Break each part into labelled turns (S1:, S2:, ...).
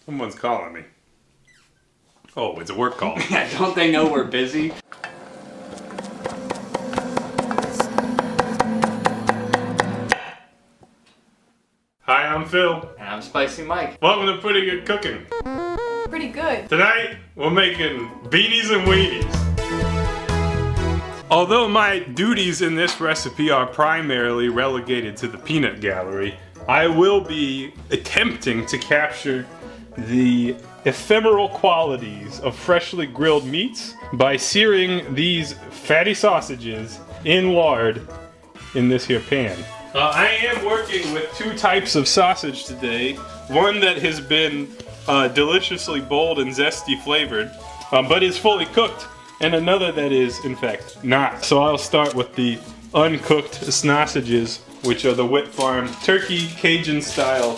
S1: Someone's calling me. Oh, it's a work call.
S2: Yeah, don't they know we're busy?
S1: Hi, I'm Phil.
S2: And I'm Spicy Mike.
S1: Welcome to Pretty Good Cooking.
S3: Pretty good.
S1: Tonight, we're making beanies and weenies. Although my duties in this recipe are primarily relegated to the peanut gallery, I will be attempting to capture the ephemeral qualities of freshly grilled meats by searing these fatty sausages in lard in this here pan. I am working with two types of sausage today. One that has been deliciously bold and zesty flavored, but is fully cooked, and another that is, in fact, not. So I'll start with the uncooked sausages, which are the Whit Farm turkey Cajun style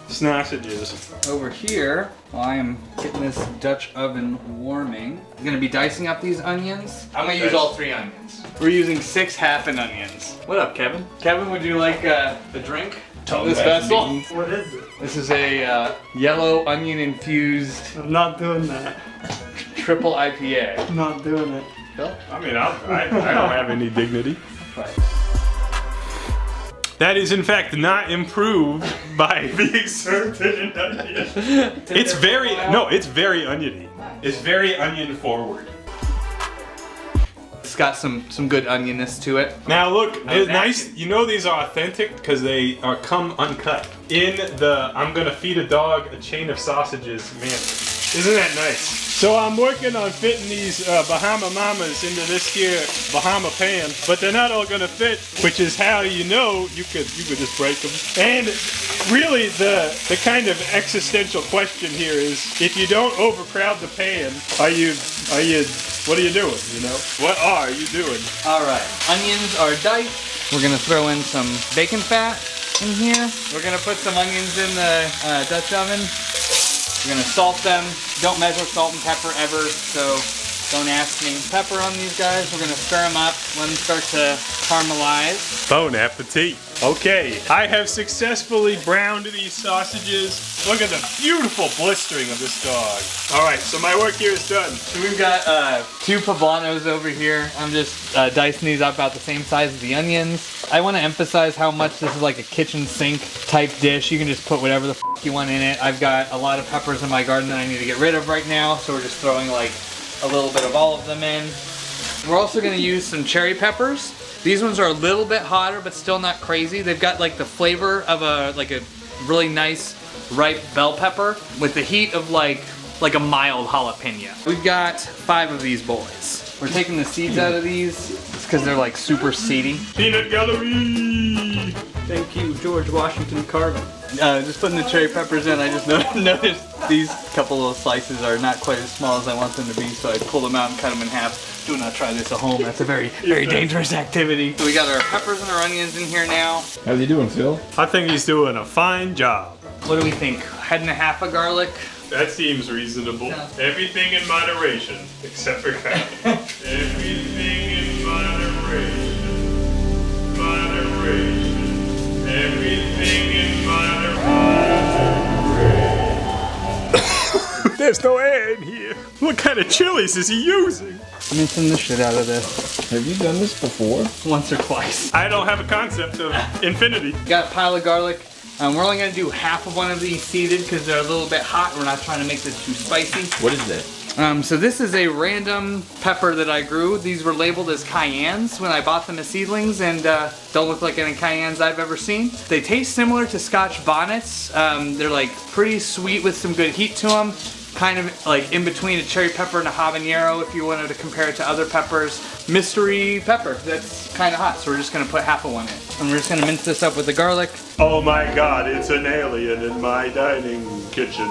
S1: sausages.
S2: Over here, while I am getting this Dutch oven warming, I'm gonna be dicing up these onions. I'm gonna use all 3 onions. We're using 6 half-in onions. What up, Kevin? Kevin, would you like a drink from this vessel?
S4: What is it?
S2: This is a yellow onion infused
S4: I'm not doing that.
S2: triple IPA.
S4: I'm not doing it.
S2: Phil?
S1: I mean, I don't have any dignity.
S2: Right.
S1: That is, in fact, not improved by being served in an onion. It's very oniony. It's very onion forward.
S2: It's got some good onionness to it.
S1: Now look, it's
S2: nasty.
S1: nice. You know these are authentic because they are come uncut. In the I'm gonna feed a dog a chain of sausages manner. Isn't that nice? So I'm working on fitting these Bahama Mamas into this here Bahama pan, but they're not all gonna fit, which is how you know you could just break them. And really the kind of existential question here is, if you don't overcrowd the pan, what are you doing, you know? What are you doing?
S2: Alright, onions are diced. We're gonna throw in some bacon fat in here. We're gonna put some onions in the Dutch oven. We're gonna salt them. Don't measure salt and pepper ever, so don't ask me. Pepper on these guys. We're gonna stir them up, let them start to caramelize.
S1: Bon appetit. Okay, I have successfully browned these sausages. Look at the beautiful blistering of this dog. All right, so my work here is done.
S2: So we've got 2 poblanos over here. I'm just dicing these up about the same size as the onions. I want to emphasize how much this is like a kitchen sink type dish. You can just put whatever the f you want in it. I've got a lot of peppers in my garden that I need to get rid of right now, so we're just throwing like a little bit of all of them in. We're also going to use some cherry peppers. These ones are a little bit hotter, but still not crazy. They've got like the flavor of a really nice ripe bell pepper with the heat of like a mild jalapeno. We've got 5 of these boys. We're taking the seeds out of these. It's because they're like super seedy.
S1: Peanut gallery.
S4: Thank you, George Washington Carver.
S2: Just putting the cherry peppers in, I just noticed these couple little slices are not quite as small as I want them to be, so I pulled them out and cut them in half. Do not try this at home. That's a very dangerous activity. So we got our peppers and our onions in here now.
S5: How's he doing, Phil?
S1: I think he's doing a fine job.
S2: What do we think? Head and a half of garlic?
S1: That seems reasonable. Everything in moderation, except for that. Everything in moderation. Moderation. Everything in moderation. There's no air in here. What kind of chilies is he using?
S2: I'm mincing the shit out of this.
S5: Have you done this before?
S2: Once or twice.
S1: I don't have a concept of infinity.
S2: Got a pile of garlic. We're only gonna do half of one of these seeded because they're a little bit hot. We're not trying to make this too spicy.
S5: What is that?
S2: So this is a random pepper that I grew. These were labeled as cayennes when I bought them as seedlings, and don't look like any cayennes I've ever seen. They taste similar to Scotch bonnets. They're like pretty sweet with some good heat to them. Kind of like in between a cherry pepper and a habanero if you wanted to compare it to other peppers. Mystery pepper that's kind of hot, so we're just gonna put half of one in. And we're just gonna mince this up with the garlic.
S1: Oh my God, it's an alien in my dining kitchen.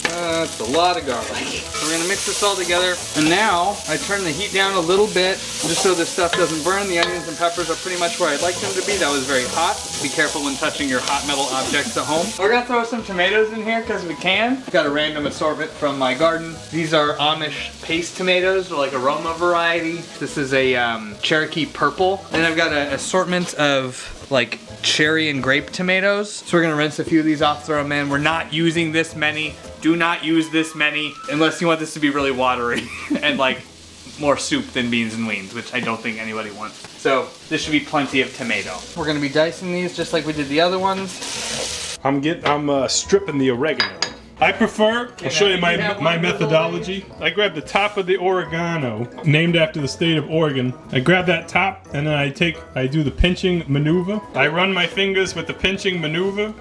S2: That's a lot of garlic. We're gonna mix this all together. And now I turn the heat down a little bit just so this stuff doesn't burn. The onions and peppers are pretty much where I'd like them to be. That was very hot. Be careful when touching your hot metal objects at home. We're gonna throw some tomatoes in here because we can. Got a random assortment from my garden. These are Amish paste tomatoes, or like aroma variety. This is a Cherokee purple. And I've got an assortment of like cherry and grape tomatoes. So we're gonna rinse a few of these off, throw them in. We're not using this many. Do not use this many unless you want this to be really watery and like more soup than beans and weens, which I don't think anybody wants. So this should be plenty of tomato. We're gonna be dicing these just like we did the other ones.
S1: I'm stripping the oregano. I prefer, I'll show you my methodology. I grab the top of the oregano, named after the state of Oregon. I grab that top and then I do the pinching maneuver. I run my fingers with the pinching maneuver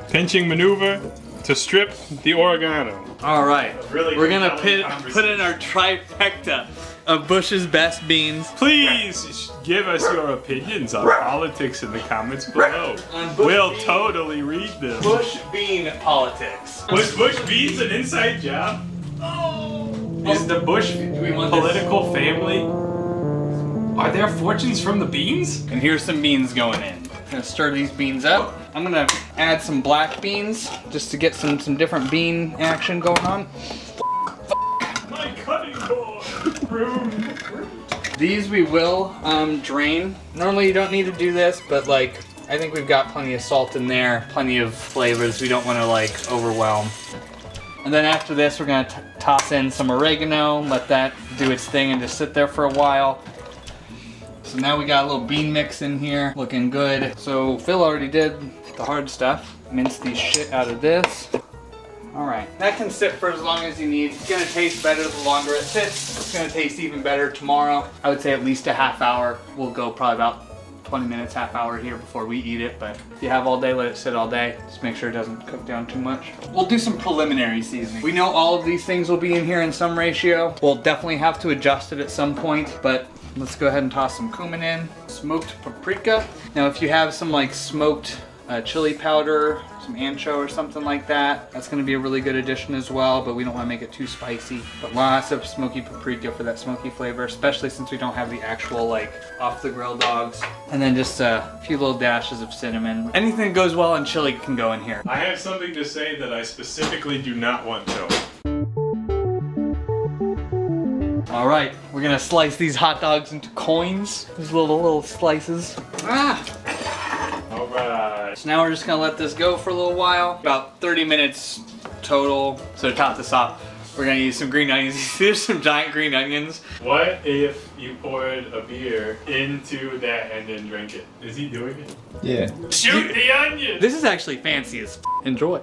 S1: to strip the oregano.
S2: All right,
S1: Really
S2: we're gonna
S1: compelling
S2: put in our trifecta of Bush's best beans.
S1: Please give us your opinions on politics in the comments below. We'll totally read them.
S2: Bush bean politics.
S1: Was Bush Beans an inside job? Is the Bush political family? Are there fortunes from the beans?
S2: And here's some beans going in. I'm gonna stir these beans up. I'm gonna add some black beans just to get some different bean action going on.
S1: My cutting board.
S2: These we will drain. Normally you don't need to do this, but like I think we've got plenty of salt in there, plenty of flavors. We don't want to like overwhelm. And then after this, we're gonna toss in some oregano, let that do its thing and just sit there for a while. So now we got a little bean mix in here, looking good. So Phil already did the hard stuff. Mince the shit out of this. All right, that can sit for as long as you need. It's gonna taste better the longer it sits. It's gonna taste even better tomorrow. I would say at least a half hour. We'll go probably about 20 minutes, half hour here before we eat it, but if you have all day, let it sit all day. Just make sure it doesn't cook down too much. We'll do some preliminary seasoning. We know all of these things will be in here in some ratio. We'll definitely have to adjust it at some point, but let's go ahead and toss some cumin in. Smoked paprika. Now if you have some like smoked chili powder, some ancho or something like that, that's gonna be a really good addition as well, but we don't wanna make it too spicy. But lots of smoky paprika for that smoky flavor, especially since we don't have the actual like off the grill dogs. And then just a few little dashes of cinnamon. Anything that goes well in chili can go in here.
S1: I have something to say that I specifically do not want to.
S2: All right, we're gonna slice these hot dogs into coins. These little slices.
S1: All right.
S2: So now we're just gonna let this go for a little while. About 30 minutes total. So to top this off, we're gonna use some green onions. There's some giant green onions.
S1: What if you poured a beer into that and then drank it? Is he doing it?
S5: Yeah.
S1: Shoot the onion!
S2: This is actually fancy as Enjoy.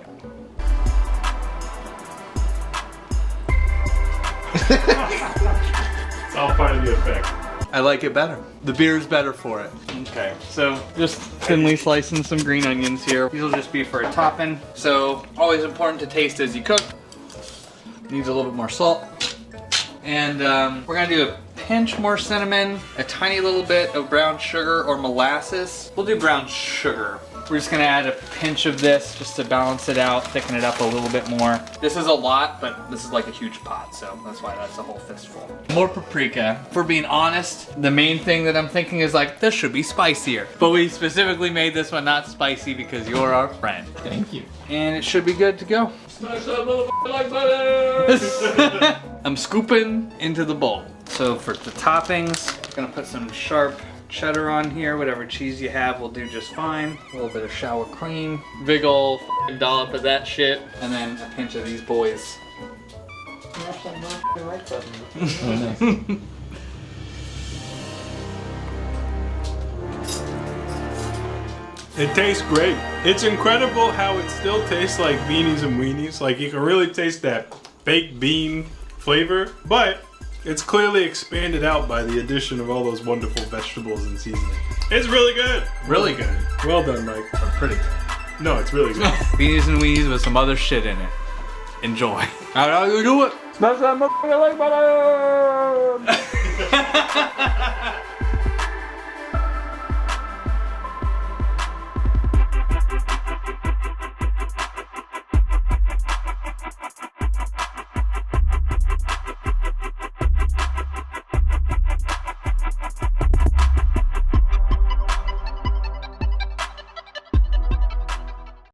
S1: It's all part of the effect.
S2: I like it better. The beer's better for it. Okay, so just thinly slicing some green onions here. These will just be for a topping. So always important to taste as you cook. Needs a little bit more salt. And we're gonna do a pinch more cinnamon, a tiny little bit of brown sugar or molasses. We'll do brown sugar. We're just gonna add a pinch of this just to balance it out, thicken it up a little bit more. This is a lot, but this is like a huge pot, so that's why that's a whole fistful. More paprika. If we're being honest, the main thing that I'm thinking is like, this should be spicier. But we specifically made this one not spicy because you're our friend.
S5: Thank you.
S2: And it should be good to go. Smash that motherfucker like butter! I'm scooping into the bowl. So for the toppings, I'm gonna put some sharp cheddar on here. Whatever cheese you have will do just fine. A little bit of sour cream. Big ol' dollop of that shit. And then a pinch of these boys.
S5: Oh, nice.
S1: It tastes great. It's incredible how it still tastes like Beanies and Weenies. Like you can really taste that baked bean flavor, but it's clearly expanded out by the addition of all those wonderful vegetables and seasoning. It's really good.
S2: Really good.
S1: Well done, Mike.
S2: Pretty good.
S1: No, it's really good.
S2: Beanies and Weenies with some other shit in it. Enjoy. How do you do it? Smash that motherfucker like butter!